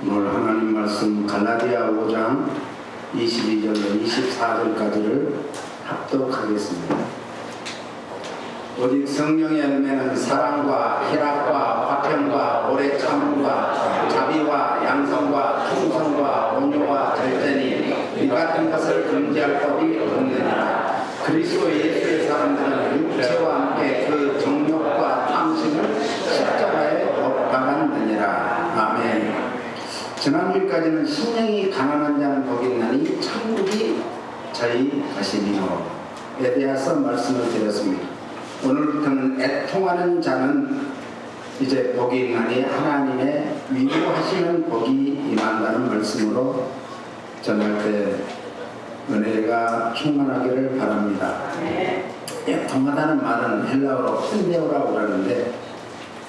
오늘 하나님 말씀 갈라디아 5장 22절로 24절까지를 합독하겠습니다. 오직 성령의 열매는 사랑과 희락과 화평과 오래 참음과 자비와 양성과 충성과 온유와 절제니 이 같은 것을 금지할 법이 없느니라. 그리스도 예수의 사람들은 육체와 함께 그 정욕과 탐심을 십자가에 못 박았느니라. 아멘. 지난주까지는 심령이 가난한 자는 복이 있나니 천국이 저희 것이니요에 대해서 말씀을 드렸습니다. 오늘부터는 애통하는 자는 이제 복이 있나니 하나님의 위로하시는 복이 임한다는 말씀으로 전할 때 은혜가 충만하기를 바랍니다. 애통하다는 말은 헬라어로 펜데오라고 그러는데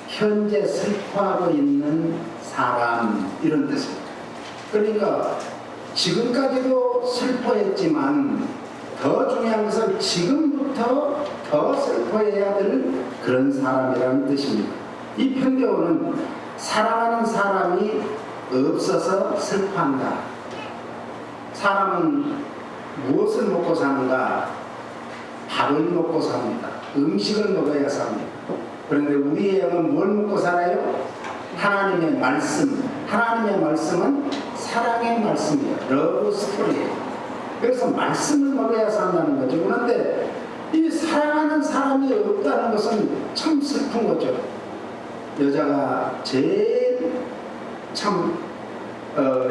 현재 슬퍼하고 있는 사람 이런 뜻입니다. 그러니까 지금까지도 슬퍼했지만 더 중요한 것은 지금부터 더 슬퍼해야 될 그런 사람이라는 뜻입니다. 이 펜데오는 사랑하는 사람이 없어서 슬퍼한다. 사람은 무엇을 먹고 사는가? 밥을 먹고 삽니다. 음식을 먹어야 삽니다. 그런데 우리의 영은 뭘 먹고 살아요? 하나님의 말씀. 하나님의 말씀은 사랑의 말씀이에요. 러브 스토리예요. 그래서 말씀을 먹어야 산다는 거죠. 그런데 이 사랑하는 사람이 없다는 것은 참 슬픈 거죠. 여자가 제일 참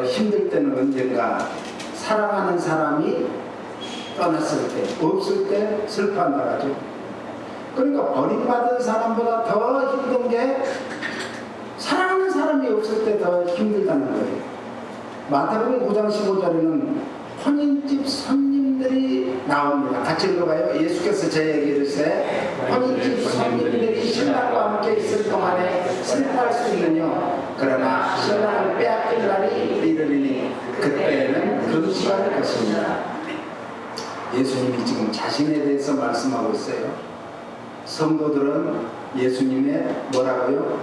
힘들 때는 언젠가 사랑하는 사람이 떠났을 때, 없을 때 슬퍼한다 하죠. 그러니까 버림받은 사람보다 더 힘든 게 사랑하는 사람이 없을 때 더 힘들다는 거예요. 마태복음 9장 15절에는 혼인집 손님들이 나옵니다. 같이 읽어봐요. 예수께서 저에게 이르시되 혼인집 손님들이 신랑과 함께 있을 동안에 슬퍼할 수 있느냐? 그러나 신랑을 빼앗길 날이 이르리니 그때는 금시할 것입니다. 예수님이 지금 자신에 대해서 말씀하고 있어요. 성도들은 예수님의 뭐라고요?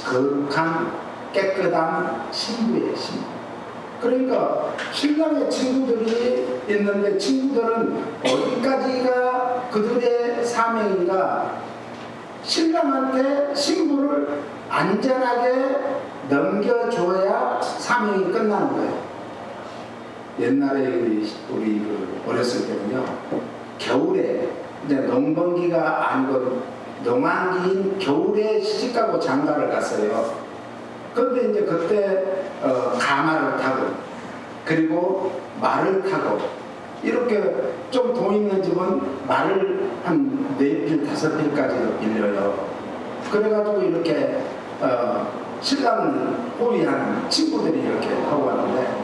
거룩한 깨끗한 신부예요. 신부. 그러니까 신랑의 친구들이 있는데 친구들은 어디까지가 그들의 사명인가? 신랑한테 신부를 안전하게 넘겨줘야 사명이 끝나는 거예요. 옛날에 우리 어렸을 때는요, 겨울에 이제 농번기가 아니고 농한기인 겨울에 시집가고 장가를 갔어요. 그런데 이제 그때 가마를 타고 그리고 말을 타고 이렇게 좀 돈 있는 집은 말을 한 4필, 5필까지도 빌려요. 그래가지고 이렇게 신랑을 호위하는 친구들이 이렇게 하고 왔는데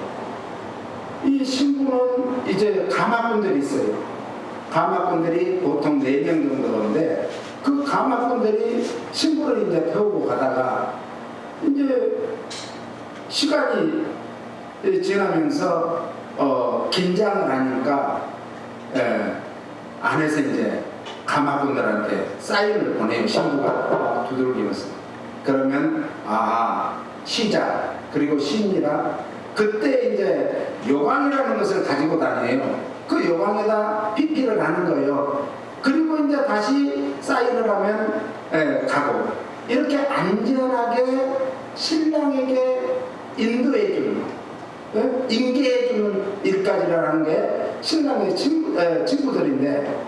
이 신부는 이제 가마꾼들이 있어요. 가마꾼들이 보통 4명 정도인데 그 가마꾼들이 신부를 이제 태우고 가다가 이제 시간이 지나면서 긴장을 하니까 안에서 이제 가마꾼들한테 사인을 보내요. 신부가 두들기면서. 그러면 시작 그리고 시입니다. 그때 이제 요강이라는 것을 가지고 다녀요. 그 요강에다 PP를 하는 거예요. 그리고 이제 다시 사인을 하면 가고 이렇게 안전하게 신랑에게 인도해주는 인계해주는 일까지라는 게 신랑의 친구들인데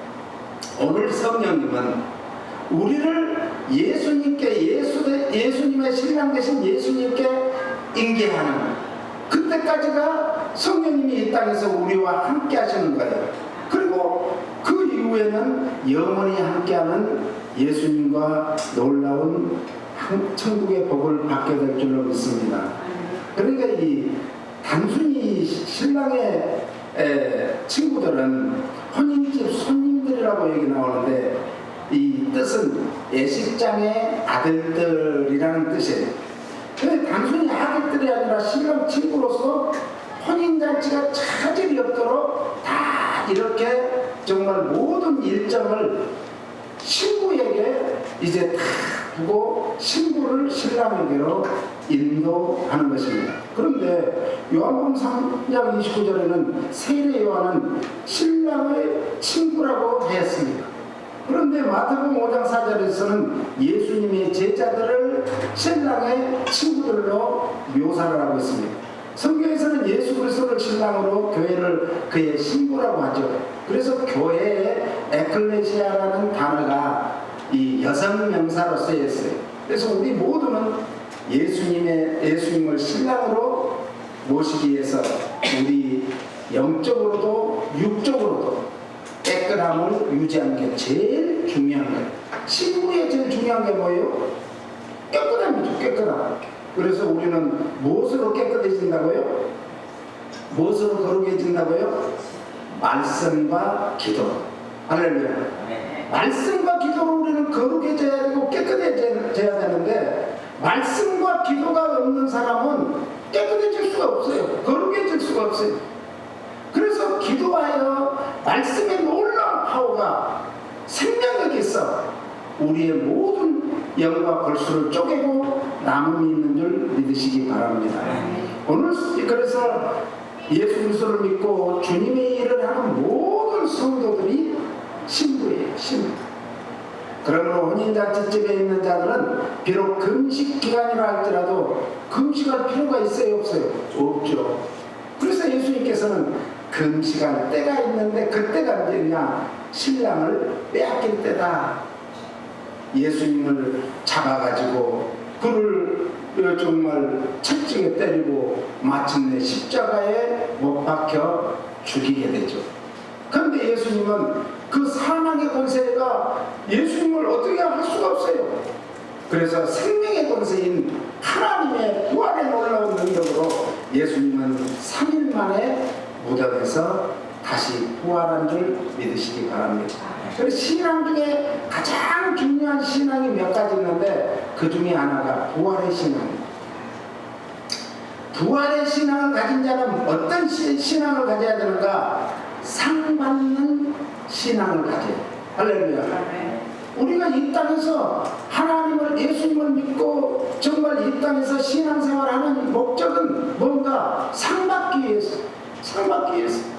오늘 성령님은 우리를 예수님의 신랑 되신 예수님께 인계하는 그때까지가 성령님이 이 땅에서 우리와 함께 하시는 거예요. 그리고 그 이후에는 영원히 함께하는 예수님과 놀라운 천국의 복을 받게 될 줄로 믿습니다. 그러니까 이 단순히 신랑의 친구들은 혼인집 손님들이라고 얘기 나오는데 이 뜻은 예식장의 아들들이라는 뜻이에요. 단순히 아들들이 아니라 신랑 친구로서 혼인잔치가 차질이 없도록 다 이렇게 정말 모든 일정을 신부에게 이제 다 바꾸고 신부를 신랑에게로 인도하는 것입니다. 그런데 요한복음 3장 29절에는 세례 요한은 신랑의 친구라고 했습니다. 그런데 마태복음 5장 4절에서는 예수님의 제자들을 신랑의 친구들로 묘사를 하고 있습니다. 성경에서는 예수 그리스도를 신랑으로 교회를 그의 신부라고 하죠. 그래서 교회에 에클레시아라는 단어가 이 여성 명사로 쓰여있어요. 그래서 우리 모두는 예수님을 신랑으로 모시기 위해서 우리 영적으로도 육적으로도 깨끗함을 유지하는 게 제일 중요한 거예요. 신부의 제일 중요한 게 뭐예요? 깨끗함이죠. 깨끗함. 그래서 우리는 무엇으로 깨끗해진다고요? 무엇으로 거룩해진다고요? 말씀과 기도. 할렐루야. 말씀과 기도로 우리는 거룩해져야 되고 깨끗해져야 되는데 말씀과 기도가 없는 사람은 깨끗해질 수가 없어요. 거룩해질 수가 없어요. 그래서 기도하여 말씀의 놀라운 파워가 생명력이 있어 우리의 모든 영과 골수를 쪼개고 남음이 있는 줄 믿으시기 바랍니다. 오늘 그래서 예수 그리스도를 믿고 주님의 일을 하는 모든 성도들이 신부예요. 신부. 그러므로 혼인잔치집에 있는 자들은 비록 금식 기간이라 할지라도 금식할 필요가 있어요? 없어요? 없죠. 그래서 예수님께서는 금식할 때가 있는데 그때가 언제냐? 신랑을 빼앗길 때다. 예수님을 잡아가지고 그를 정말 철저하게 때리고 마침내 십자가에 못 박혀 죽이게 되죠. 그런데 예수님은 그 사망의 권세가 예수님을 어떻게 할 수가 없어요. 그래서 생명의 권세인 하나님의 부활의 놀라운 능력으로 예수님은 3일 만에 무덤에서 다시 부활한 줄 믿으시기 바랍니다. 그래서 신앙 중에 가장 중요한 신앙이 몇 가지 있는데 그 중에 하나가 부활의 신앙입니다. 부활의 신앙을 가진 자는 어떤 신앙을 가져야 되는가? 상받는 신앙을 가져야 돼요. 할렐루야. 우리가 이 땅에서 하나님을 예수님을 믿고 정말 이 땅에서 신앙생활하는 목적은 뭔가? 상받기 위해서. 상받기 위해서.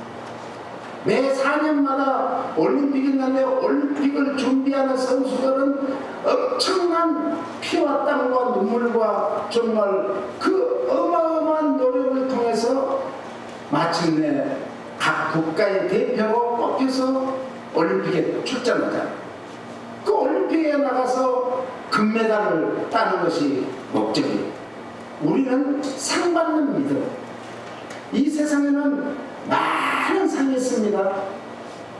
매 4년마다 올림픽이 있는데 올림픽을 준비하는 선수들은 엄청난 피와 땀과 눈물과 정말 그 어마어마한 노력을 통해서 마침내 각 국가의 대표로 뽑혀서 올림픽에 출전하잖아요. 그 올림픽에 나가서 금메달을 따는 것이 목적이에요. 우리는 상 받는 믿음. 이 세상에는 많은 상이 있습니다.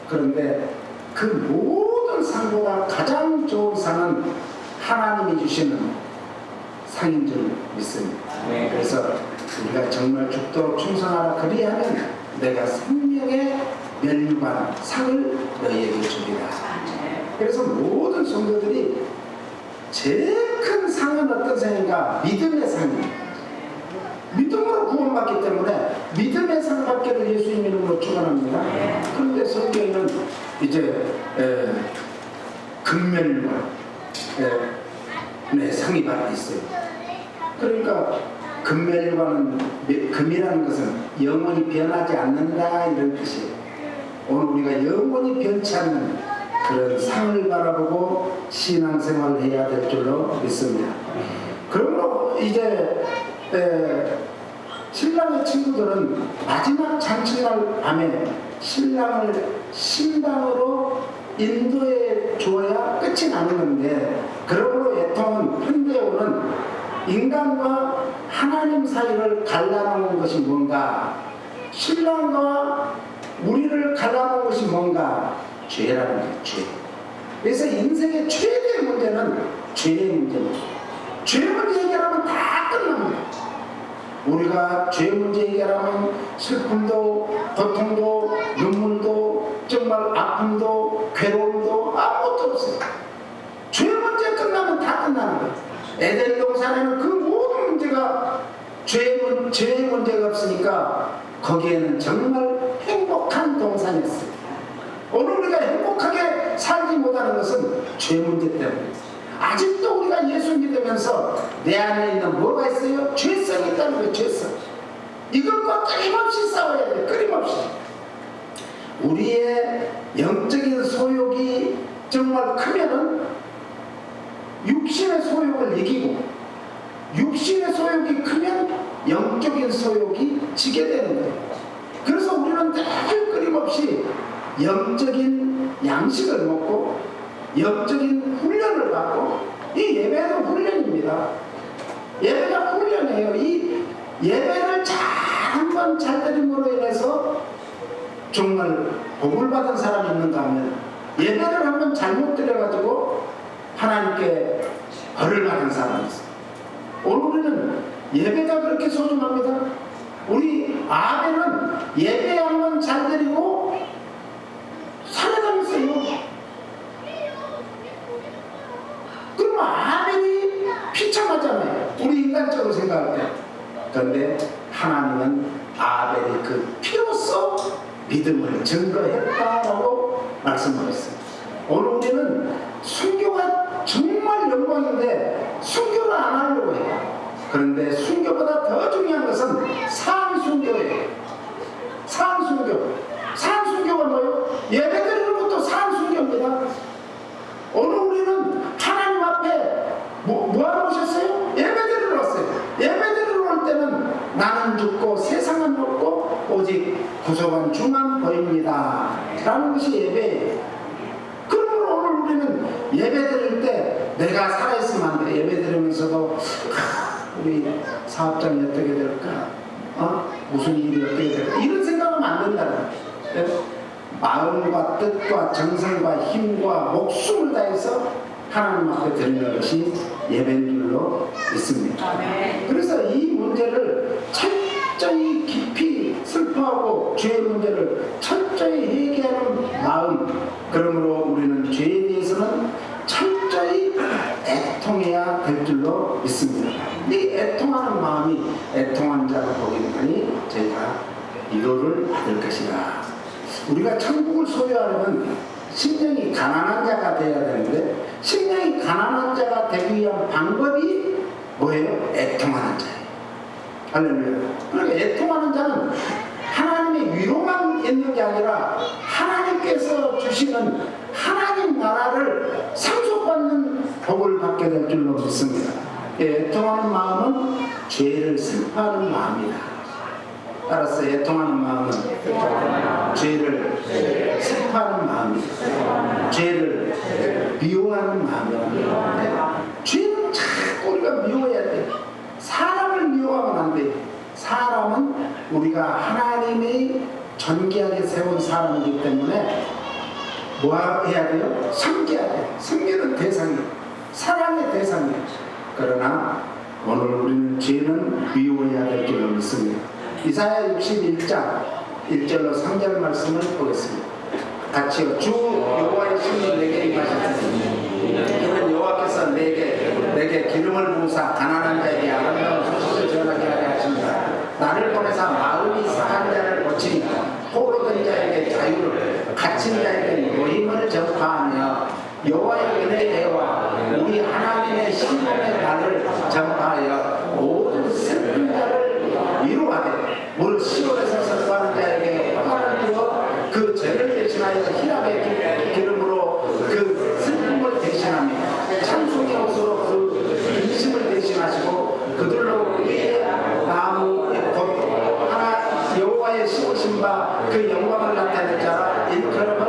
그런데 그 모든 상보다 가장 좋은 상은 하나님이 주시는 상인 줄 믿습니다. 그래서 우리가 정말 죽도록 충성하라 그리하면 내가 생명의 면류관 상을 너희에게 주리라. 그래서 모든 성도들이 제일 큰 상은 어떤 상인가? 믿음의 상입니다. 믿음으로 구원받기 때문에 믿음의 상 받기를 예수님 이름으로 축원합니다. 그런데 성경에는 이제 금면과 상이 받고 있어요. 그러니까 금면과는 금이라는 것은 영원히 변하지 않는다 이런 뜻이에요. 오늘 우리가 영원히 변치 않는 그런 상을 바라보고 신앙생활을 해야 될 줄로 믿습니다. 그러므로 이제 신랑의 친구들은 마지막 잔치날 밤에 신랑을 신방으로 인도해 주어야 끝이 나는 건데, 그러므로 애통은 현대어는 인간과 하나님 사이를 갈라놓은 것이 뭔가? 신랑과 우리를 갈라놓은 것이 뭔가? 죄라는 거예요. 죄. 그래서 인생의 최대의 문제는 죄의 문제입니다. 죄 문제 해결하면 다 끝납니다. 우리가 죄 문제 해결하면 슬픔도 고통도 눈물도 정말 아픔도 괴로움도 아무것도 없어요. 죄 문제 끝나면 다 끝나는 거예요. 에덴 동산에는 그 모든 문제가 죄의 문제가 없으니까 거기에는 정말 행복한 동산이었어요. 오늘 우리가 행복하게 살지 못하는 것은 죄 문제 때문에. 아직도 우리가 예수 믿으면서 내 안에 있는 뭐가 있어요? 죄성이 있다는 거예요. 죄성. 이것과 끊임없이 싸워야 돼요. 끊임없이. 우리의 영적인 소욕이 정말 크면은 육신의 소욕을 이기고, 육신의 소욕이 크면 영적인 소욕이 지게 되는 거예요. 그래서 우리는 늘 끊임없이 영적인 양식을 먹고 영적인 훈련을 받고, 이 예배도 훈련입니다. 예배가 훈련이에요. 이 예배를 한번 잘 드림으로 인해서 정말 복을 받은 사람이 있는가 하면, 예배를 한번 잘못 드려가지고 하나님께 벌을 받은 사람이 있어요. 오늘 우리는 예배가 그렇게 소중합니다. 우리 아벨은 예배 한번 잘 드리고 살아남았어요. 그러면 아벨이 비참하잖아요. 우리 인간적으로 생각할 때. 그런데 하나님은 아벨이 그 피로써 믿음을 증거했다라고 말씀하셨어요. 오늘 우리는 순교가 정말 영광인데 순교를 안 하려고 해요. 그런데 순교보다 더 중요한 것은 산순교예요. 산순교. 산순교가 뭐예요? 예배드리는 것도 산순교입니다. 오늘 우리는 하나님 앞에 뭐하러 오셨어요? 예배드리러 왔어요. 예배드리러 올 때는 나는 죽고 세상은 없고 오직 구속한 주만 보입니다 라는 것이 예배예요. 그러므로 오늘 우리는 예배드릴 때 내가 살아있으면 안 돼. 예배드리면서도 우리 사업장이 어떻게 될까? 무슨 일이 어떻게 될까? 이런 생각하면 안 된다는 거예요. 마음과 뜻과 정성과 힘과 목숨을 다해서 하나님 앞에 드리는 것이 예배인 줄로 믿습니다. 그래서 이 문제를 철저히 깊이 슬퍼하고 죄의 문제를 철저히 회개하는 마음, 그러므로 우리는 죄에 대해서는 철저히 애통해야 될 줄로 믿습니다. 이 애통하는 마음이 애통한 자가 복이니 저희가 위로를 받을 것이라. 우리가 천국을 소유하려면 심령이 가난한 자가 되어야 되는데, 심령이 가난한 자가 되기 위한 방법이 뭐예요? 애통하는 자예요. 할렐루야. 그러니까 애통하는 자는 하나님의 위로만 있는 게 아니라 하나님께서 주시는 하나님 나라를 상속받는 복을 받게 될 줄로 믿습니다. 애통하는 마음은 죄를 슬퍼하는 마음이다. 따라서 애통하는 마음은 죄를 슬퍼하는 마음이다. 죄를 미워하는 마음이다. 네. 죄는 자꾸 우리가 미워해야 돼. 사람을 미워하면 안 돼. 사람은 우리가 하나님의 존귀하게 세운 사람이기 때문에 뭐 해야 돼요? 섬겨야 돼요. 섬기는 대상이에요. 사랑의 대상이에요. 그러나 오늘 우리는 죄는 미워해야 될 줄로 믿습니다. 이사야 61장 1절로 3절 말씀을 보겠습니다. 같이요. 주 여호와의 신이 내게 임하셨으니 이는 여호와께서 내게 기름을 부으사 가난한 자에게 아름다운 소식을 전하게 하려 하십니다. 나를 보내사 마음이 상한 자를 고치니 포로된 자에게 자유를, 갇힌 자에게 노임을 전파하며 여호와의 은혜와 우리 하나님의 신령의 날을 전파하여 모든 슬픈 자를 위로하되, 무릇 시온에서 선포하는 자에게 화를 주어 그 죄를 대신하여 희락의 기름으로 그 슬픔을 대신하며 찬송의 옷으로 그 근심을 대신하시고 그들로 우리의 나무 곧 하나 여호와의 씌우신 바 그 영광을 나타낼 자라 일컬음을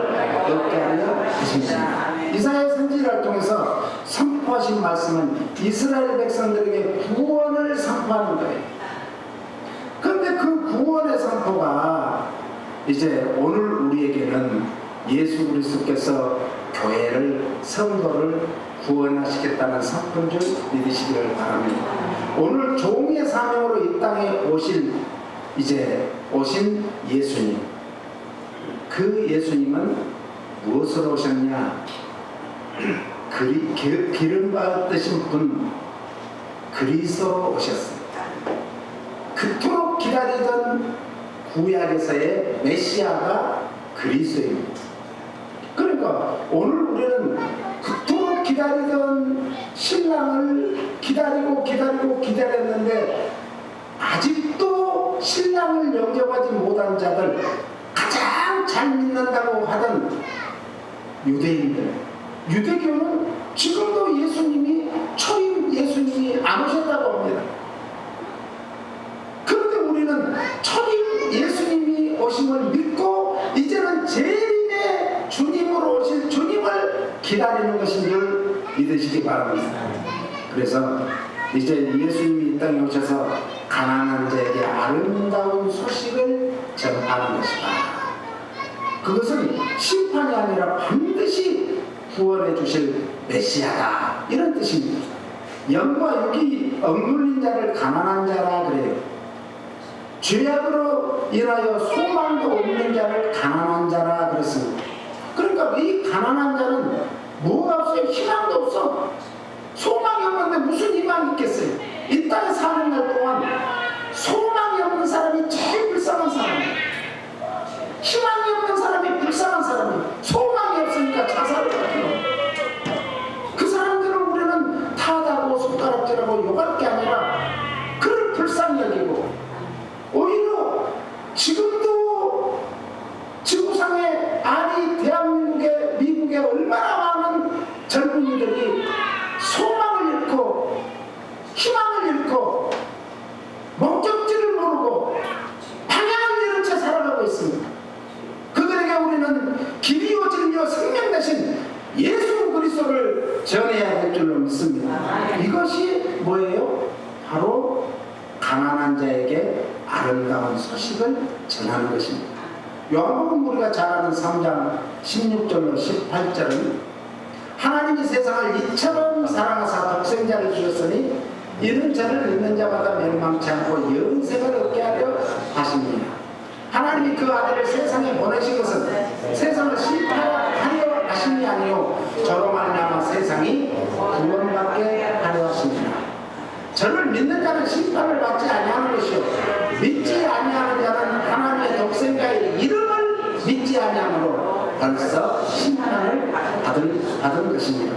얻게 하려 하십니다. 이사야 선지자를 통해서 선포하신 말씀은 이스라엘 백성들에게 구원을 선포하는 거예요. 그런데 그 구원의 선포가 이제 오늘 우리에게는 예수 그리스도께서 교회를, 성도를 구원하시겠다는 선포인 줄 믿으시기를 바랍니다. 오늘 종의 사명으로 이 땅에 오신 예수님, 그 예수님은 무엇으로 오셨냐? 기름 받으신 분 그리스도로 오셨습니다. 그토록 기다리던 구약에서의 메시아가 그리스도입니다. 그러니까 오늘 우리는 그토록 기다리던 신랑을 기다렸는데 아직도 신랑을 영접하지 못한 자들, 가장 잘 믿는다고 하던 유대인들, 유대교는 지금도 초임 예수님이 안 오셨다고 합니다. 그런데 우리는 초임 예수님이 오심을 믿고 이제는 재림의 주님으로 오실 주님을 기다리는 것인 줄 믿으시기 바랍니다. 그래서 이제 예수님이 이 땅에 오셔서 가난한 자에게 아름다운 소식을 전하는 것이다. 그것은 심판이 아니라 반드시 구원해 주실 메시아다, 이런 뜻입니다. 영과 육이 억눌린 자를 가난한 자라 그래요. 죄악으로 인하여 소망도 없는 자를 가난한 자라 그랬습니다. 그러니까 이 가난한 자는 뭐가 없어요? 희망도 없어. 소망이 없는데 무슨 희망이 있겠어요? 이 땅에 사는 날 동안 소망이 없는 사람이 제일 불쌍한 사람이에요. 희망이 없는 사람이 불쌍한 사람이에요. 소망이 없으니까 자살을 하죠. 그 사람들을 우리는 타다고 손가락질하고 욕할 게 아니라 그를 불쌍히 여기고, 오히려 지금도 지구상에 대한민국에, 미국에 얼마나 많은 젊은이들이 소망을 잃고 희망을 잃고 목적지를 모르고 방향을 잃은 채 살아가고 있습니다. 그들에게 우리는 길이요 진리요 생명 대신 예수 그리스도를 전해야 할 줄로 믿습니다. 이것이 뭐예요? 바로 가난한 자에게 아름다운 소식을 전하는 것입니다. 요한복음 우리가 잘 아는 3장 16절로 18절은 하나님이 세상을 이처럼 사랑하사 독생자를 주셨으니 이는 저를 믿는 자마다 멸망치 않고 영생을 얻게 하려 하십니다. 하나님이 그 아들을 세상에 보내신 것은 세상을 심판하려 하심이 아니요 저로 말미암아 세상이 구원받게 하려 하십니다. 저를 믿는 자는 심판을 받지 아니하는 것이요 믿지 아니하는 자는 하나님의 독생자의 이름을 믿지 아니하므로 벌써 심판을 받은 것입니다.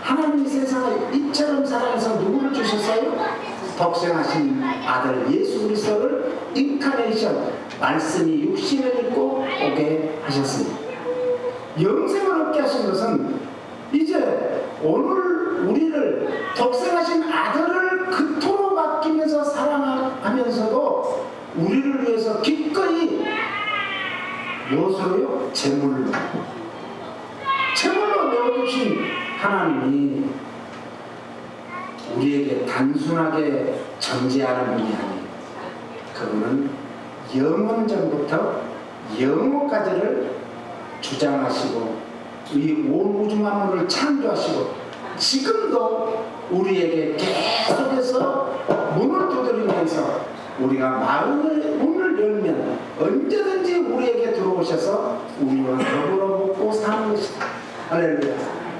하나님이 세상을 이처럼 사랑해서 누구를 주셨어요? 독생하신 아들 예수 그리스도를 인카네이션, 말씀이 육신을 입고 오게 하셨습니다. 영생을 얻게 하신 것은 이제 오늘 우리를 독생하신 아들을 그토록 맡기면서 사랑하면서도 우리를 위해서 기꺼이 무엇으로요? 제물로 내어주신 하나님이 우리에게 단순하게 존재하는 분이 아니에요. 그분은 영원 전부터 영원까지를 주장하시고 이 온 우주 만물을 창조하시고 지금도 우리에게 계속해서 문을 두드리면서 우리가 문을 열면 언제든지 우리에게 들어오셔서 우리와 더불어 먹고 사는 것이다. 할렐루야.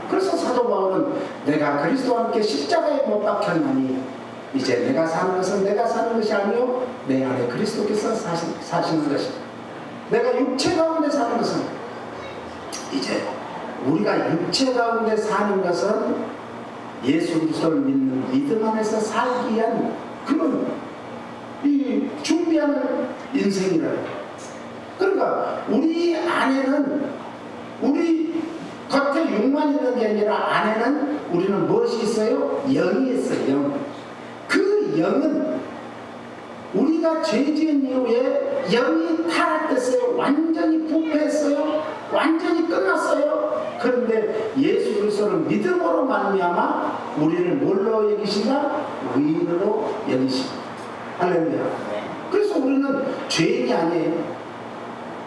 그래서 사도 바울은 내가 그리스도와 함께 십자가에 못 박혔나니 이제 내가 사는 것은 내가 사는 것이 아니요 내 안에 그리스도께서 사시는 것이다. 내가 육체 가운데 사는 것은 이제 우리가 육체 가운데 사는 것은 예수 그리스도를 믿는 믿음 안에서 살기 위한 그런 이 준비하는 인생이라고. 그러니까 우리 안에는 우리 겉에 육만 있는 게 아니라 안에는 우리는 무엇이 있어요? 영이 있어요. 영. 그 영은 우리가 죄 지은 이후에 영이 타락됐어요. 완전히 부패했어요. 완전히 끝났어요. 그런데 예수 그리스도를 믿음으로 말미암아 우리를 뭘로 여기신다? 의인으로 여기신다. 할렐루야. 그래서 우리는 죄인이 아니에요.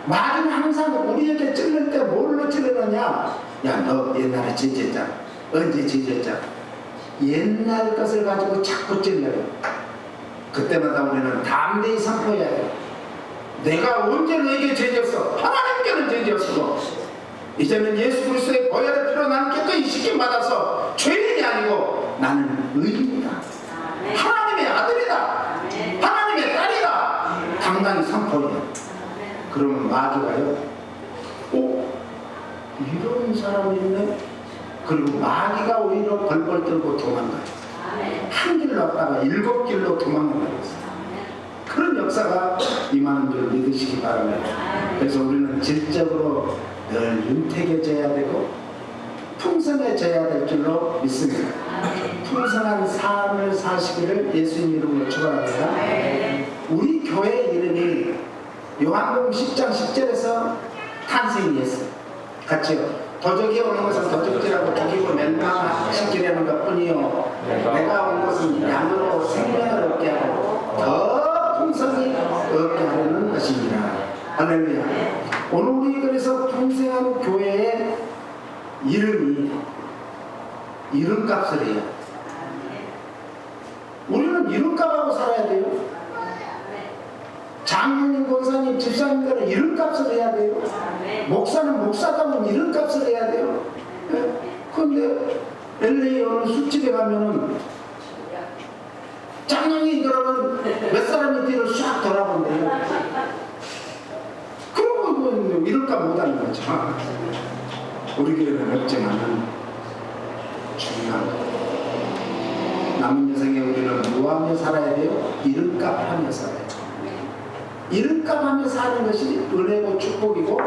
말은 항상 우리에게 찔릴 때 뭘로 찔르느냐? 야, 너 옛날에 죄졌잖아. 언제 죄졌잖아. 옛날 것을 가지고 자꾸 찔러요. 그때마다 우리는 담대히 선포해야 돼. 내가 언제 너에게 죄졌어? 하나님께는 죄졌어. 이제는 예수 그리스도의 보혈의 피로 나는 깨끗이 씻김받아서 죄인이 아니고 나는 의인이다. 하나님의 아들이다. 하나님의 딸이다. 당당히 선포해. 그러면 마귀가요, 이런 사람이 있네? 그리고 마귀가 오히려 벌벌 떨고 도망가요. 한 길로 왔다가 7길로 도망가요. 그런 역사가 임하는 줄 믿으시기 바랍니다. 그래서 우리는 질적으로 늘 윤택해져야 되고 풍성해져야 될 줄로 믿습니다. 풍성한 삶을 사시기를 예수님 이름으로 축원합니다. 우리 교회 이름이 요한복음 10장 10절에서 탄생이 했어요. 같이요. 도적이 오는 것은 도적질하고 죽이고 멸망시키려는 것 뿐이요 내가 온 것은 양으로 생명을 얻게 하고 더 풍성히 얻게 하려는 것입니다. 할렐루야. 오늘 우리 그래서 풍성한 교회의 이름이 이름값을 해요. 우리는 이름값하고 살아야 돼요. 장로님, 권사님, 집사님들은 이름값을 해야 돼요. 목사는 목사다면 이름값을 해야 돼요. 그런데 LA 어느 술집에 가면은 장로님 그러면 몇 사람이 뒤를 쫙 돌아본대요. 그러고 이름값 못하는 거죠. 우리 교회는 없지만은 중요한 거. 남은 여생에 우리는 무하며 살아야 돼요. 이름값 하며 살아야 돼요. 이름값 하며 사는 것이 은혜고 축복이고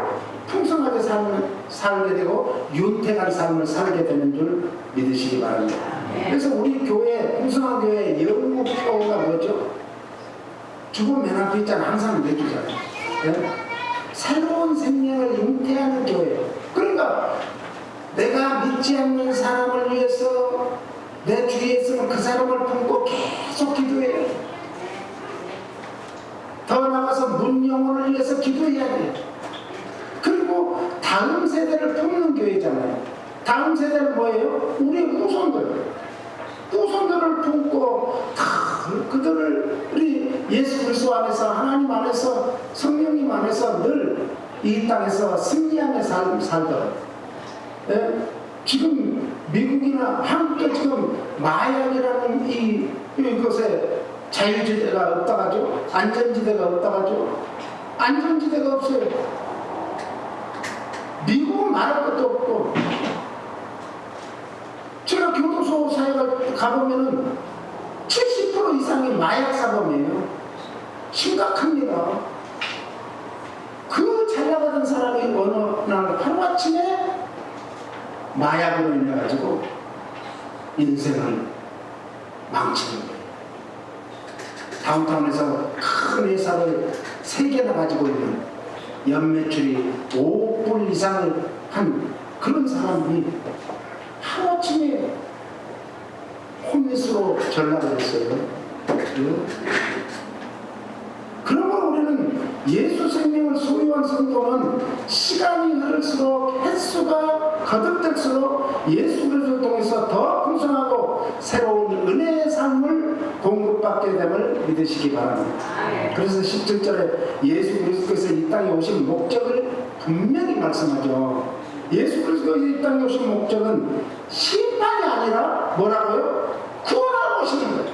풍성하게 살게 되고 윤택한 삶을 살게 되는 줄 믿으시기 바랍니다. 그래서 우리 교회, 풍성한 교회의 영목표가 뭐죠? 주보 맨 앞에 있잖아. 항상 내주잖아요. 네? 새로운 생명을 잉태하는 교회. 그러니까 내가 믿지 않는 사람을 위해서 내 주위에 있으면 그 사람을 품고 계속 기도해요. 더 나아가서 문영혼을 위해서 기도해야 돼요. 그리고 다음 세대를 품는 교회잖아요. 다음 세대는 뭐예요? 우리의 후손들을 품고 그들을 우리 예수 그리스도 안에서 하나님 안에서 성령님 안에서 늘 이 땅에서 승리하며 살도록. 예? 지금 미국이나 한국도 지금 마약이라는 이것에 자유지대가 없다가죠. 안전지대가 없다가죠. 안전지대가 없어요. 미국은 말할 것도 없고. 제가 교도소 사회가 가보면은 70% 이상이 마약 사범이에요. 심각합니다. 그 잘 나가던 사람이 어느 날 하루아침에 마약으로 인해가지고 인생을 망치는 거예요. 다운타운에서 큰 회사를 3개나 가지고 있는 연매출이 5억 불 이상을 한 그런 사람이 하루아침에 홈리스로 전락을 했어요. 그러므로 우리는 예수 생명을 소유한 성도는 시간이 흐를수록 횟수가 거듭될수록 예수 그리스도를 통해서 더 풍성하고 새로운 은혜의 삶을 공급받게 됨을 믿으시기 바랍니다. 그래서 17절에 예수 그리스도께서 이 땅에 오신 목적을 분명히 말씀하죠. 예수 그리스도께서 이 땅에 오신 목적은 심판이 아니라 뭐라고요? 구원하러 오시는 거예요.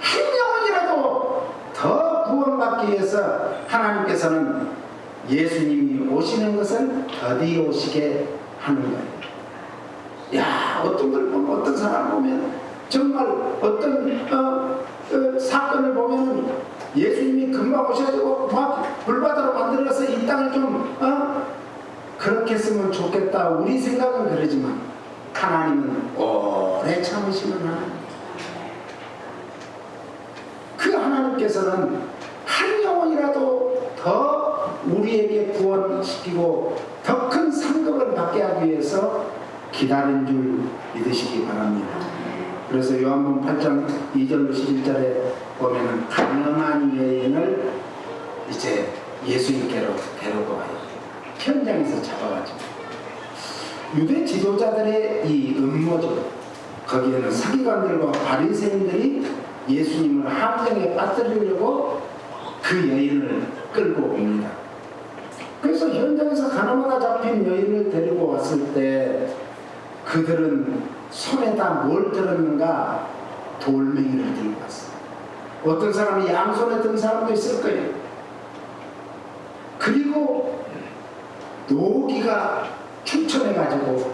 한 영혼이라도 더 구원받기 위해서 하나님께서는 예수님이 오시는 것을 더디 오시게 하는 거예요. 야, 어떤 사람 보면 정말 어떤 사건을 보면 예수님이 금방 오셔가지고 막 불바다로 만들어서 이 땅을 좀 그렇게 했으면 좋겠다. 우리 생각은 그러지만 하나님은 오래 참으시는 하나님. 그 하나님께서는 한 영혼이라도 더 우리에게 구원시키고 더 큰 상급을 받게 하기 위해서 기다린 줄 믿으시기 바랍니다. 그래서 요한복음 8장 2절로 11절에 보면은 가늠한 여인을 이제 예수님께로 데리고 와요. 현장에서 잡아가지고 유대 지도자들의 이 음모죠. 거기에는 서기관들과 바리새인들이 예수님을 함정에 빠뜨리려고 그 여인을 끌고 옵니다. 그래서 현장에서 가늠하다 잡힌 여인을 데리고 왔을 때 그들은 손에다 뭘 들었는가? 돌멩이를 들고 왔어요. 어떤 사람이 양손에 든 사람도 있을 거예요. 그리고 노기가 추천해가지고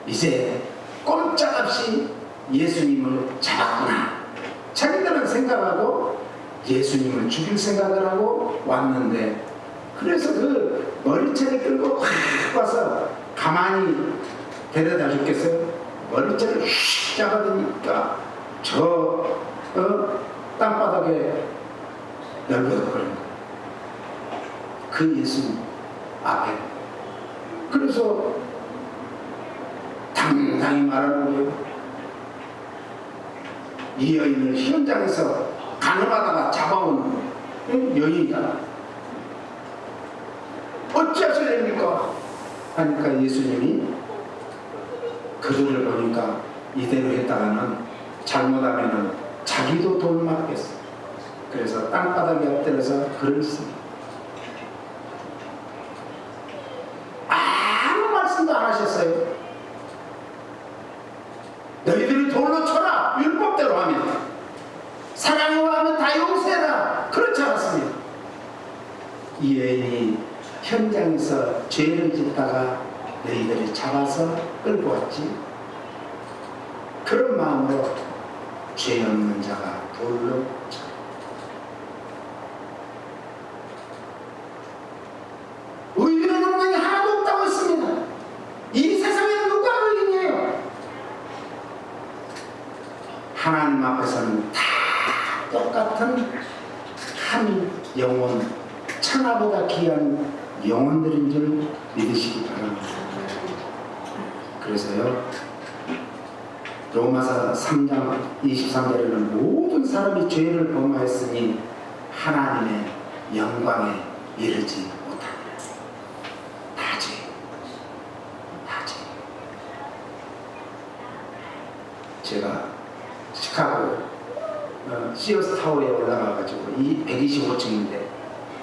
이제 꼼짝없이 예수님을 잡았구나. 자기들은 생각하고 예수님을 죽일 생각을 하고 왔는데, 그래서 그 머리채를 끌고 확 와서 가만히 데려다 줬겠어요? 머리채를 휙 잡아드니까 저 땅바닥에 열버려버린 거예요. 그 예수님 앞에. 그래서 당당히 말하는 거예요. 이 여인을 현장에서 가늠하다가 잡아온 여인이다. 어찌하시렵니까? 하니까 예수님이 그들을 보니까 이대로 했다가는 잘못하면은 자기도 돈 맞겠어. 그래서 땅바닥에 엎드려서 글을 씁니다. 아무 말씀도 안 하셨어요. 너희들이 돌로 쳐라. 율법대로 하면. 사랑으로 하면 다 용서해라. 그렇지 않았습니다. 이 여인이 현장에서 죄를 짓다가 너희들이 잡아서 끌고 왔지. 그런 마음으로 죄 없는 자가 돌로 쳐. 의인은 분명히 하나도 없다고 했습니다. 이 세상에 누가 의인이에요? 하나님 앞에서는 다 똑같은 한 영혼, 천하보다 귀한 영혼들인 줄 믿으시기 바랍니다. 그래서요, 로마서 3장 23절에는 모든 사람이 죄를 범하였으니 하나님의 영광에 이르지 못하느라. 다 죄, 다 죄. 제가 시카고 시어스 타워에 올라가가지고 이 125층인데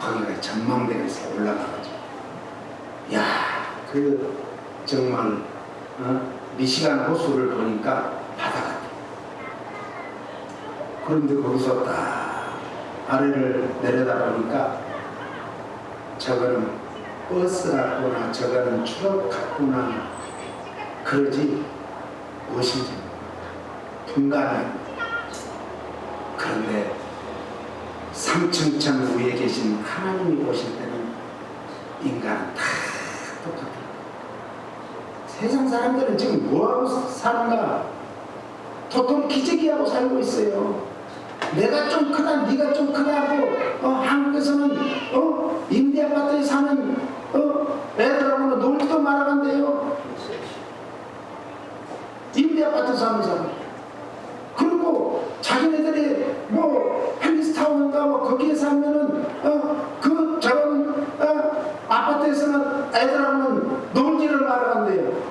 거기가 전망대가 있어요. 올라가가지고 야, 그 정말 미시간 호수를 보니까 바다 같아. 그런데 거기서 딱 아래를 내려다 보니까 저거는 버스 같구나, 저거는 트럭 같구나, 그러지 무엇인지 분간이. 그런데 3층 위에 계신 하나님이 보실 때는 인간은 다 똑같아요. 세상 사람들은 지금 뭐하고 사는가? 도통 기재기하고 살고 있어요. 내가 좀 크다, 네가 좀 크다고 한국에서는 임대 아파트에 사는 애들하고는 놀지도 말아간대요. 임대 아파트 사는 사람. 그리고 자기네들이 뭐 팰리스타운인가 뭐 거기에 살면은 그 저런 아파트에서는 애들하고는 놀지를 말아간대요.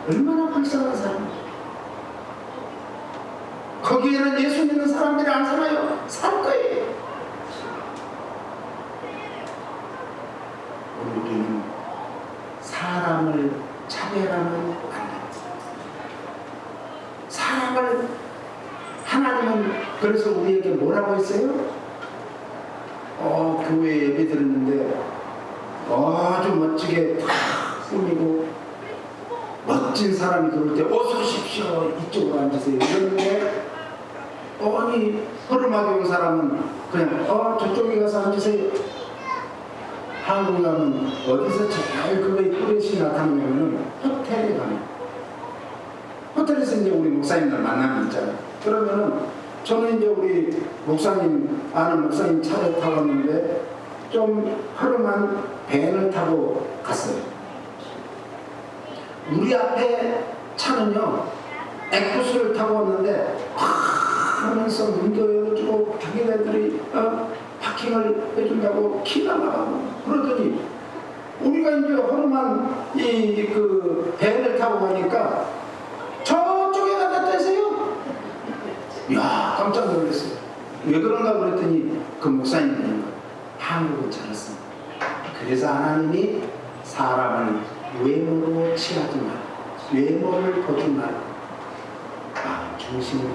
얼마나 불쌍한 사람. 거기에는 예수 믿는 사람들이 안 살아요. 살 거예요. 우리는 사람을 차별하면 안 돼요. 사람을, 하나님은 그래서 우리에게 뭐라고 했어요? 교회 예배 드렸는데 아주 멋지게 다 꾸미고 멋진 사람이 들어올 때 어서 오십시오, 이쪽으로 앉으세요 이러는데, 아니 허름하게 온 사람은 그냥 저쪽에 가서 앉으세요. 한국 가면 어디서 제일 그거에 뿌렛이 나타나냐면은 호텔에 가면, 호텔에서 이제 우리 목사님들 만나면 있잖아요. 그러면은 저는 이제 우리 목사님, 아는 목사님 차를 타고 왔는데 좀 허름한 밴을 타고 갔어요. 우리 앞에 차는요 엑부스를 타고 왔는데 하면서 문도 열어주고 자기네들이 파킹을 해준다고 키가 나가고 그러더니 우리가 이제 허름한 그 밴을 타고 가니까 저쪽에 갖다 대세요. 이야, 깜짝 놀랐어요. 왜 그런가 그랬더니 그 목사님이 한국은 저렇습니다. 그래서 하나님이 사람을 외모로 취하지 마, 외모를 보지 마, 중심으로.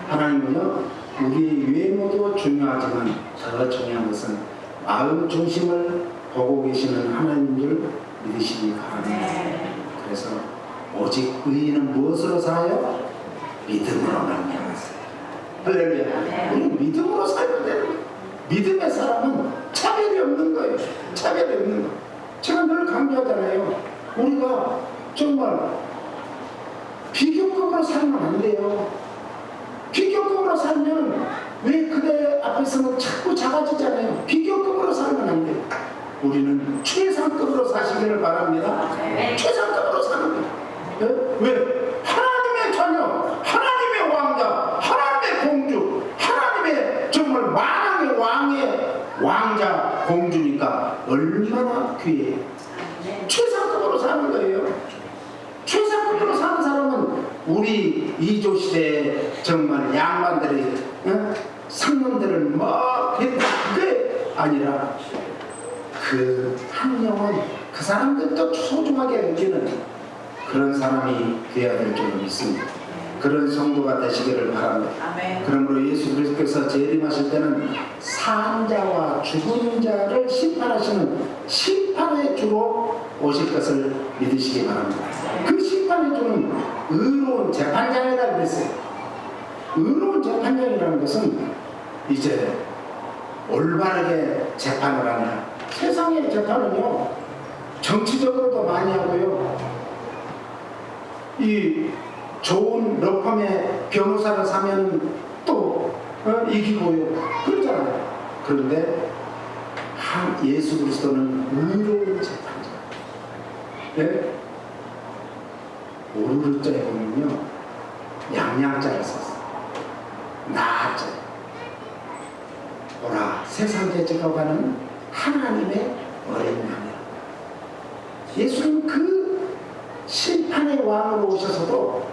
하나님은요, 우리 외모도 중요하지만 더 중요한 것은 마음 중심을 보고 계시는 하나님을 믿으시기 바랍니다. 그래서 오직 의인은 무엇으로 살아요? 믿음으로 말미암아서. 할렐루야. 우리는 믿음으로 살면 되는 거예요. 믿음의 사람은 차별이 없는 거예요. 차별이 없는 거예요. 제가 늘 강조하잖아요. 우리가 정말 비교급으로 살면 안 돼요. 비교급으로 살면 왜 그대 앞에서는 자꾸 작아지잖아요. 비교급으로 살면 안 돼요. 우리는 최상급으로 사시기를 바랍니다. 최상급으로 사는 거예요. 왜? 하나님의 자녀, 하나님의 왕자, 하나님의 공주, 하나님의 정말 만왕의 왕의 왕자, 공주니까 얼마나 귀해요. 최상급으로 사는 거예요. 최상급으로 사는 사람은 우리 이조 시대에 정말 양반들이 상놈들을 막 했다, 그게 아니라 그 한 영혼, 그 사람들도 소중하게 여기는 그런 사람이 되어야 될 줄로 믿습니다. 그런 성도가 되시기를 바랍니다. 그러므로 예수 그리스도께서 재림하실 때는 산 자와 죽은 자를 심판하시는 심판의 주로 오실 것을 믿으시기 바랍니다. 그 심판의 주는 의로운 재판장이라고 그랬어요. 의로운 재판장이라는 것은 이제 올바르게 재판을 하냐. 세상의 재판은요, 정치적으로도 많이 하고요, 이 좋은 러펌의 변호사를 사면 또 이기고요, 그러잖아요. 그런데 예수 그리스도는 의로운 재판자. 네? 오르르자에 보면요, 양양자를 썼어요. 나자. 오라 세상에 찍어가는 하나님의 어린 양이라. 예수는 그 심판의 왕으로 오셔서도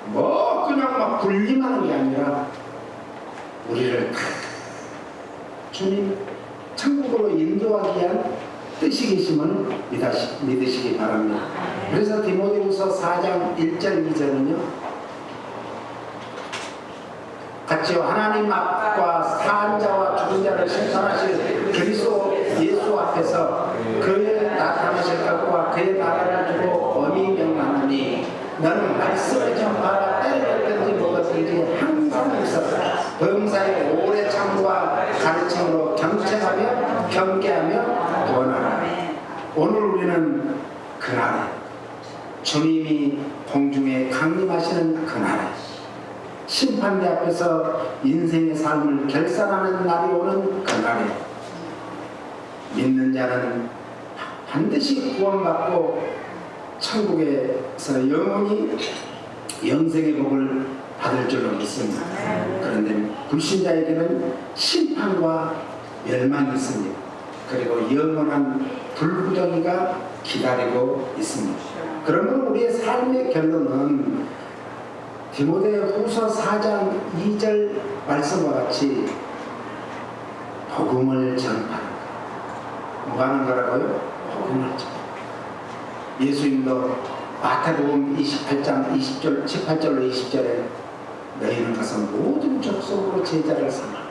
뭐 그냥 막 군림하는 게 아니라 우리를 주님 천국으로 인도하기 위한 뜻이 계심을 믿으시기 바랍니다. 그래서 디모데후서 4장 1절 2절은요, 같이요. 하나님 앞과 산 자와 죽은 자를 심판하실 그리스도 예수 앞에서 그의 나타나실 것과 그의 나라를 두고 엄히 명하노니 너는 말씀을 전파하라. 때를 든지 먹었든지 항상 있어라. 범사에 오래 참과 가르침으로 경청하며 경계하며 원하라. 오늘 우리는 그날에 주님이 공중에 강림하시는 그날에 심판대 앞에서 인생의 삶을 결산하는 날이 오는 그날에 믿는 자는 반드시 구원받고 천국에서 영원히 영생의 복을 받을 줄로 믿습니다. 그런데 불신자에게는 심판과 멸망이 있습니다. 그리고 영원한 불구덩이가 기다리고 있습니다. 그러므로 우리의 삶의 결론은 디모데후서 4장 2절 말씀과 같이 복음을 전파하는 것. 뭐 하는 거라고요? 복음을 전파하는 것. 예수님도 마태복음 28장 18절로 20절에 너희는 가서 모든 족속으로 제자를 삼아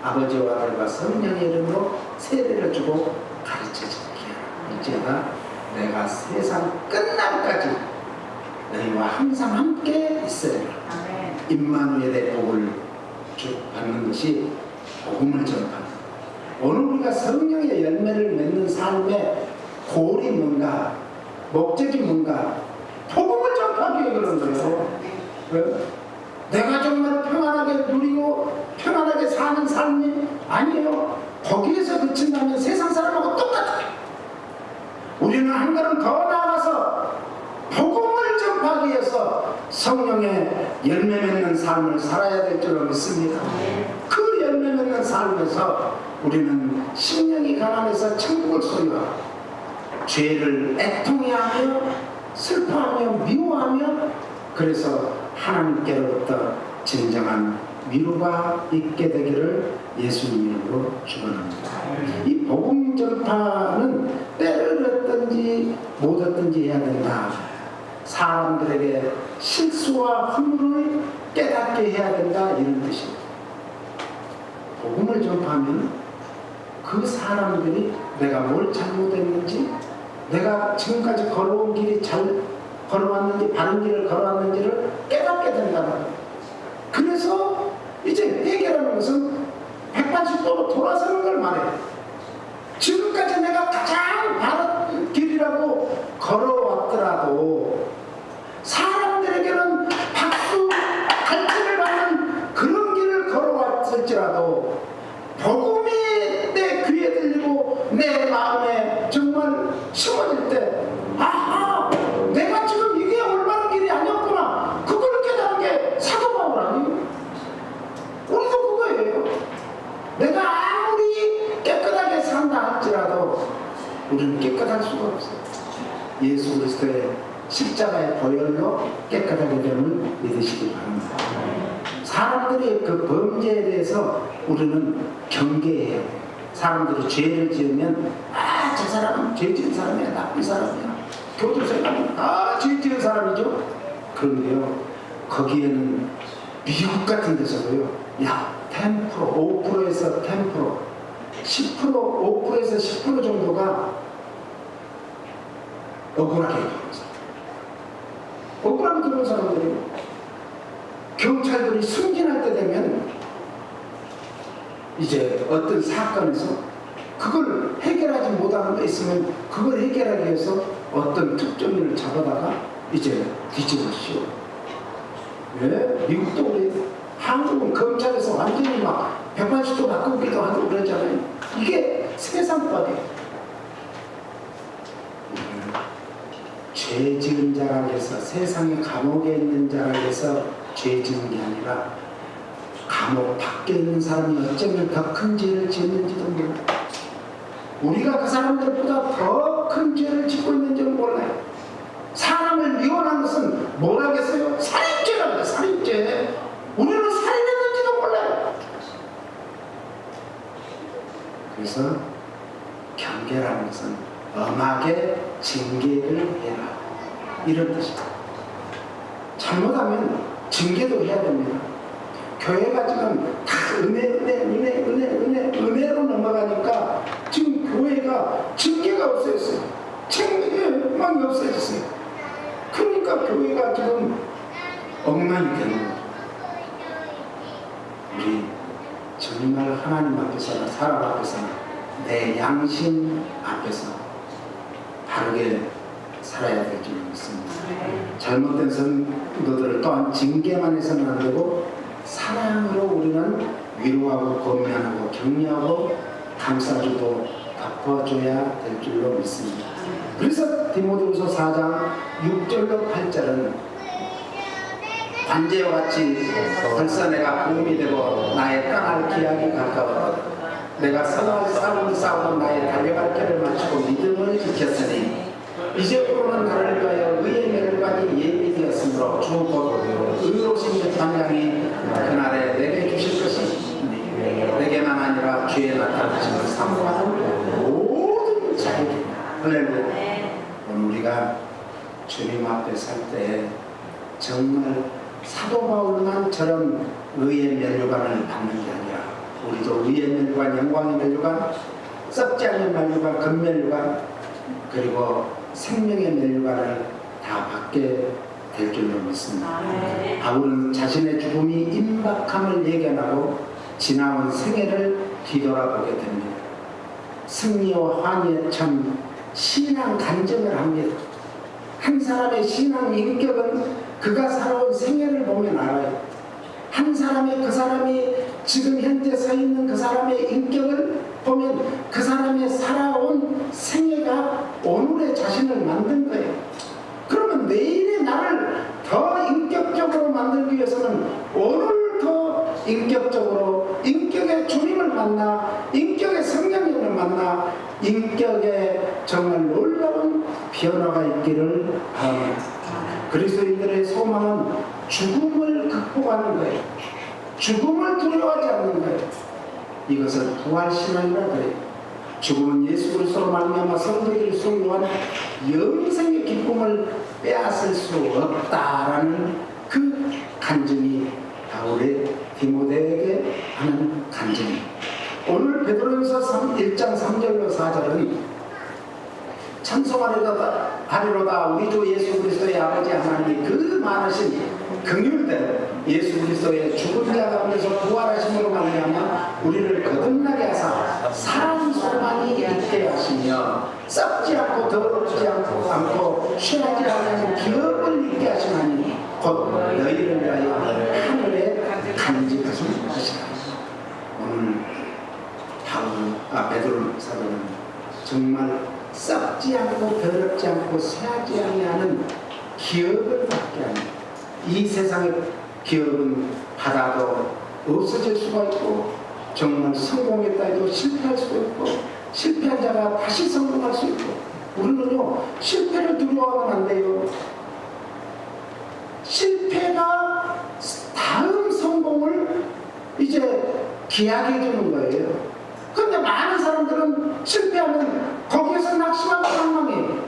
아버지와 아들과 성령의 이름으로 세례를 주고 가르쳐주게 하라. 이제가 내가 세상 끝날까지 너희와 항상 함께 있으리라. 임마누엘의 복을 받는 것이 복음을 전파하는 것. 오늘 우리가 성령의 열매를 맺는 삶의 골이 뭔가, 목적이 뭔가, 복음을 전파하기 위해 그런 거예요. 왜? 내가 정말 평안하게 누리고 평안하게 사는 삶이 아니에요. 거기에서 그친다면 세상 사람하고 똑같아요. 우리는 한 걸음 더 나아가서 복음을 전파하기 위해서 성령의 열매 맺는 삶을 살아야 될 줄로 믿습니다. 그 열매 맺는 삶에서 우리는 심령이 가난해서 천국을 소유하고 죄를 애통해하며 슬퍼하며 미워하며 그래서 하나님께로부터 진정한 위로가 있게 되기를 예수님 이름으로 축원합니다. 이 복음 전파는 때를 얻든지 못 얻든지 해야 된다. 사람들에게 실수와 허물을 깨닫게 해야 된다, 이런 뜻입니다. 복음을 전파하면 그 사람들이 내가 뭘 잘못했는지, 내가 지금까지 걸어온 길이 걸어왔는지 바른 길을 걸어왔는지를 깨닫게 된다는 거예요. 그래서 이제 회개라는 것은 180도로 돌아서는 걸 말해요. 지금까지 내가 가장 바른 길이라고 걸어왔더라도 사람들에게는 박수, 갈채를 받는 그런 길을 걸어왔을지라도 복음이 내 귀에 들리고 내 마음에 정말 심어질 때 아하! 내가 지금 이게 올바른 길이 아니었구나. 그걸 깨달은 게 사도 바울 아니에요? 우리도 그거예요. 내가 아무리 깨끗하게 산다 할지라도 우리는 깨끗할 수가 없어요. 예수 그리스도의 십자가의 보혈로 깨끗하게 됨을 믿으시기 바랍니다. 사람들이 그 범죄에 대해서 우리는 경계해야 돼요. 사람들이 죄를 지으면 저 사람은 죄 지은 사람이야, 나쁜 사람이야. 교도소에 가면 죄 지은 사람이죠. 그런데요, 거기에는 미국 같은 데서도요, 10%, 5%에서 10%, 10%, 5%에서 10% 정도가 억울하게 들어온 사람. 억울하게 들어온 사람들이 경찰들이 승진할 때 되면 이제 어떤 사건에서 그걸 해결하지 못하는 게 있으면 그걸 해결하기 위해서 어떤 특종인을 잡아다가 이제 뒤집어 씌워. 왜? 미국도 그래요. 한국은 검찰에서 완전히 막 180도 바꾸기도 하고 그러잖아요. 이게 세상법이에요. 죄 지은 자라 해서 세상의 감옥에 있는 자라 해서 죄 지은 게 아니라 감옥 밖에 있는 사람이 어쩌면 더 큰 죄를 짓는지도 몰라요. 우리가 그 사람들보다 더 큰 죄를 짓고 있는지는 몰라요. 사람을 미워하는 것은 뭐라겠어요? 살인죄라고 해요. 살인죄. 우리는 살인했는지도 몰라요. 그래서 경계라는 것은 엄하게 징계를 해라, 이런 뜻입니다. 잘못하면 징계도 해야 됩니다. 교회가 지금 다 은혜로 넘어가니까 지금 교회가 징계가 없어졌어요. 책망이 없어졌어요. 그러니까 교회가 지금 엉망이 되는 거죠. 우리 정말 하나님 앞에서나 사람 앞에서나 내 양심 앞에서 바르게 살아야 될 줄 믿습니다. 잘못된 성도들을 또한 징계만 해서는 안 되고 사랑으로 우리는 위로하고 권면하고 격려하고 감싸주고 덮어줘야 될 줄로 믿습니다. 그래서 디모데후서 4장 6절로 8절은 관제와 같이 벌써 내가 부음이 되고 나의 떠날 기약이 가까웠다. 내가 선한 싸움을 싸우고 나의 달려갈 길을 마치고 믿음을 지켰으니 이제부로는 나를 위하여 의의 멸관이 예비되었으므로 주 곧 의로우신 재판장이 그날에 내게 주실 것이 내게만 아니라 주의 나타나심을 사모하는 모든 자에게. 할렐루야. 오늘 우리가 주님 앞에 살 때 정말 사도 바울만 저런 의의 면류관을 받는 게 아니라 우리도 의의 면류관, 영광의 면류관, 썩지 않는 면류관, 금면류관, 그리고 생명의 면류관을 다 받게 될 줄로 믿습니다. 바울은 자신의 죽음이 임박함을 예견하고 지나온 생애를 뒤돌아보게 됩니다. 승리와 환희에 참 신앙 간증을 합니다. 한 사람의 신앙 인격은 그가 살아온 생애를 보면 알아요. 한 사람의 그 사람이 지금 현재 서 있는 그 사람의 인격을 보면 그 사람의 살아온 생애가 오늘의 자신을 만든 거예요. 그러면 내일의 나를 더 인격적으로 만들기 위해서는 오늘 더 인격적으로 인격의 주님을 만나 인격의 성령님을 만나 인격에 정말 놀라운 변화가 있기를 바랍니다. 그리스도인들의 소망은 죽음을 극복하는 거예요. 죽음을 두려워하지 않는 거예요. 이것을 부활신앙이라 그래요. 죽음은 예수 그리스도로 말미암아 성도들이 소유한 영생의 기쁨을 빼앗을 수 없다라는 그 간증이 바울의 디모데에게 하는 간증입니다. 오늘 베드로전서 1장 3절로 4절은 찬송하려다가 하리로다. 우리 주 예수 그리스도의 아버지 하나님이 그 많으신 긍휼대로 예수 그리스도의 죽은 자 가운데서 부활하심으로 말미암아 우리를 거듭나게 하사 산 소망이 있게 하시며 썩지 않고 더럽지 않고 취하지 않는 기업을 있게 하시나니 곧 너희를 위하여 하늘에 간직하신 것이다. 오늘 베드로 사도는 정말 썩지 않고 더럽지 않고 새하지 아니하는 기업을 받게 하는, 이 세상의 기업은 받아도 없어질 수가 있고 정말 성공했다 해도 실패할 수도 있고 실패한 자가 다시 성공할 수 있고, 우리는요 실패를 두려워하면 안 돼요. 실패가 다음 성공을 이제 기약해 주는 거예요. 그런데 많은 사람들은 실패하면 거기에서 낙심하고 방황해요.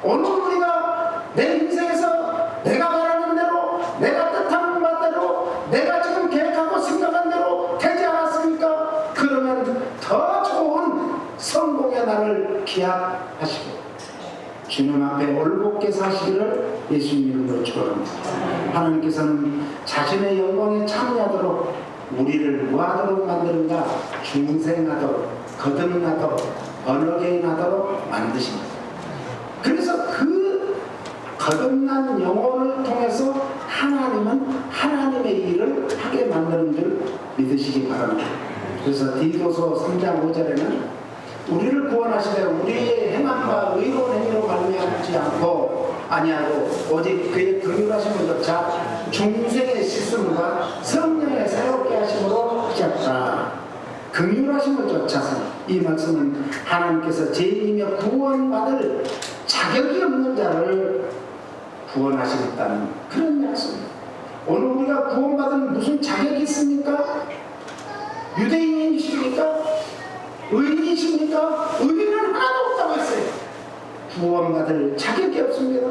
오늘 우리가 내 인생에서 내가 바라는 대로, 내가 뜻하는 바대로, 내가 지금 계획하고 생각한 대로 되지 않았습니까? 그러면 더 좋은 성공의 날을 기약하시고 주님 앞에 올곧게 사시기를 예수님 이름으로 축원합니다. 하나님께서는 자신의 영광에 참여하도록 우리를 뭐하도록 만드는가? 중생하도록, 거듭나도록, 언어개인하도록 만드십니다. 그래서 그 거듭난 영혼을 통해서 하나님은 하나님의 일을 하게 만드는 줄 믿으시기 바랍니다. 그래서 디도서 3장 5절에는 우리를 구원하시되 우리의 행함과 의로운 행위로 말미암지 않고 아니하고 오직 그의 긍휼하심을 쫓아 중생의 씻음과 성령의 새롭게 하심으로 하셨다. 긍휼하심을 쫓아서, 이 말씀은 하나님께서 죄인이며 구원받을 자격이 없는 자를 구원하시겠다는 그런 약속입니다. 오늘 우리가 구원받은 무슨 자격이 있습니까? 유대인이십니까? 의인이십니까? 의인은 하나도 없다고 했어요. 구원받을 자격이 없습니다.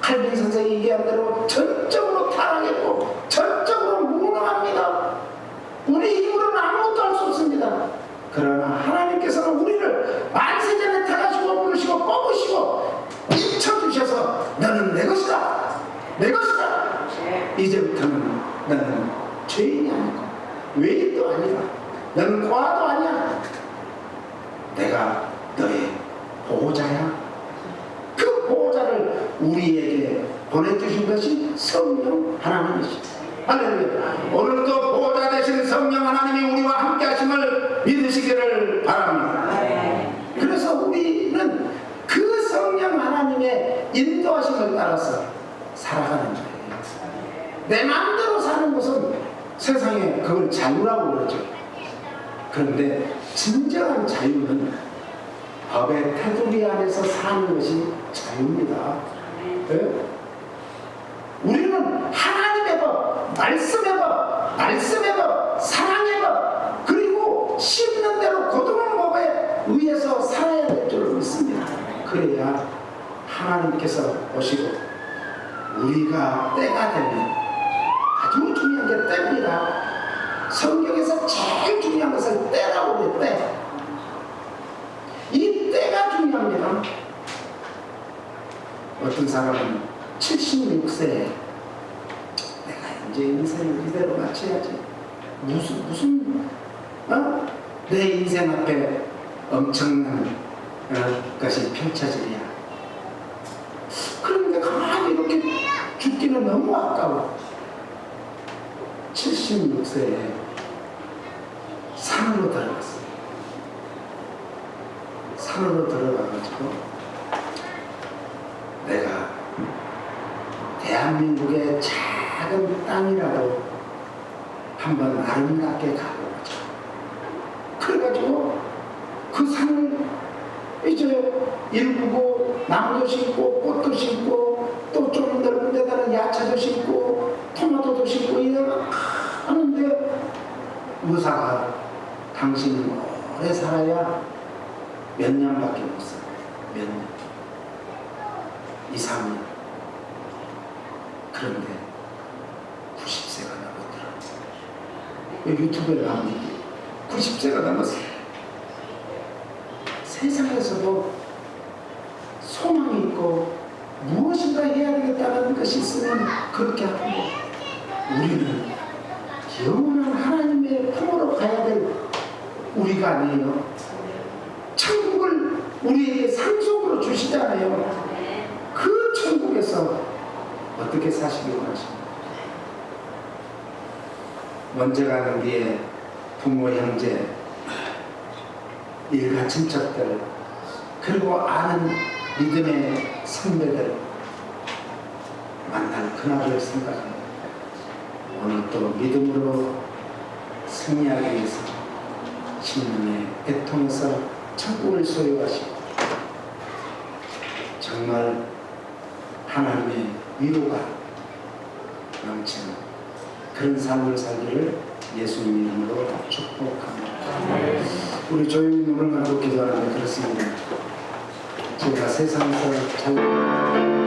칼빈 선생이 얘기한 대로 전적으로 타락했고 전적으로 무능합니다. 우리 힘으로는 아무것도 할 수 없습니다. 그러나 하나님께서는 우리를 만세전에 택하시고 부르시고 뽑으시고 인쳐주셔서 너는 내 것이다, 내 것이다. 이제부터는 너는 죄인이 아니고 외인도 아니라 너는 과도 아니야. 내가 너의 보호자야. 그 보호자를 우리에게 보내주신 것이 성령 하나님이시다. 할렐루야. 오늘도 보호자 되신 성령 하나님이 우리와 함께 하심을 믿으시기를 바랍니다. 그래서 우리는 그 성령 하나님의 인도하심을 따라서 살아가는 거예요. 내 마음대로 사는 것은 세상에 그걸 자유라고 그러죠. 그런데 진정한 자유는 법의 테두리 안에서 사는 것이 자유입니다. 네? 우리는 하나님의 법, 말씀의 법, 사랑의 법, 그리고 심는 대로 거두는 법에 의해서 살아야 될 줄 믿습니다. 그래야 하나님께서 오시고 우리가 때가 되면, 아주 중요한 게 때입니다. 성경에서 제일 중요한 것은 때라고 그래요. 때. 이 때가 중요합니다. 어떤 사람은 76세에 내가 이제 인생을 이대로 마쳐야지, 무슨 내 인생 앞에 엄청난 것이 펼쳐지랴. 그런데 가만히 이렇게 죽기는 너무 아까워. 76세에 산으로 들어갔어요. 산으로 들어가가지고 내가 대한민국의 작은 땅이라도 한번 아름답게 가보자. 그래가지고 그 산을 이제 일구고 나무도 심고 꽃도 심고 또 좀 넓은 데다가 야채도 심고 토마토도 심고 이래서 하는데 의사가 당신은 오래 살아야 몇 년밖에 못 살아. 몇 년. 2, 3년. 그런데 90세가 넘었더라고요. 유튜브에 나오는데 90세가 넘었어요. 세상에서도 소망이 있고 있고 무엇인가 해야 되겠다는 것이 있으면 그렇게 하고, 우리는 영원한 하나님의 품으로 가야 될 우리가 아니에요. 천국을 우리에게 상속으로 주시잖아요. 그 천국에서 어떻게 사시기 원하십니까? 먼저 가는 뒤에 부모, 형제, 일가 친척들, 그리고 아는 믿음의 선배들 만날 그날을 생각합니다. 오늘 또 믿음으로 승리하기 위해서 신령의 애통해서 천국을 소유하시고 정말 하나님의 위로가 넘치는 그런 삶을 살기를 예수님 이름으로 축복합니다. 우리 조용히 눈을 감고 기도하는데 그렇습니다. 제가 세상에서 잘